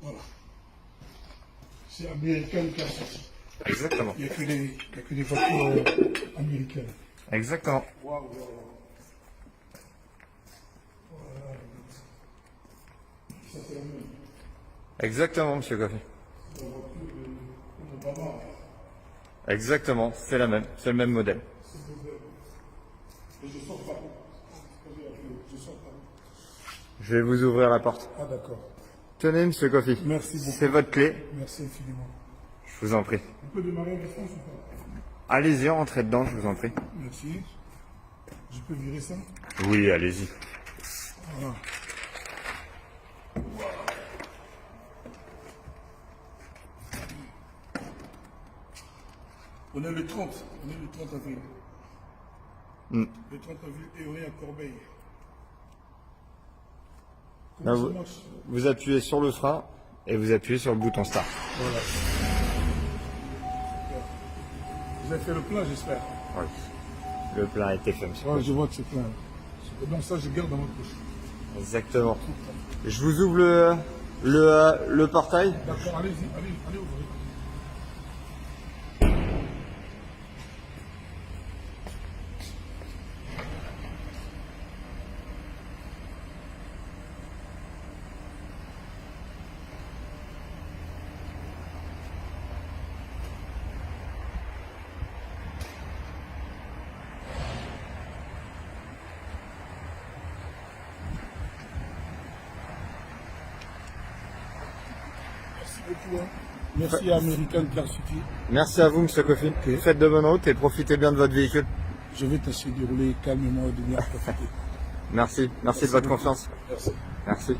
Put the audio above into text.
Voilà. C'est américain qui a sorti. Exactement. Il n'y a que des voitures américaines. Exactement. Waouh, waouh, waouh. Voilà. Ça, c'est la même. Exactement, monsieur Coffey. C'est la voiture de Obama. Exactement, c'est la même. C'est le même modèle. C'est le modèle. Et je sors pas. Je sors pas. Je vais vous ouvrir la porte. Ah, d'accord. Tenez, monsieur Coffey. Merci beaucoup. C'est votre clé. Merci infiniment. Je vous en prie. On peut démarrer en distance ou pas? Allez-y, rentrez dedans, je vous en prie. Merci. Je peux virer ça? Oui, allez-y. Voilà. On est le 30. On est le 30 avril. Le 30 avril et on est à Corbeil. Comment Là, ça vous, marche? vous appuyez sur le frein et vous appuyez sur le bouton start. Voilà. Vous avez fait le plein, j'espère. Oui. Le plein a été fait, monsieur. Ouais, je vois que c'est plein. Donc ça, je garde dans votre poche. Exactement. Je vous ouvre le portail. D'accord, allez-y, allez ouvrir. Merci beaucoup. Hein. Merci à American Car City. Merci à vous, monsieur Coffey. Faites de bonnes routes et profitez bien de votre véhicule. Je vais tâcher de rouler calmement et de bien profiter. Merci. Merci de votre confiance. Merci. Merci.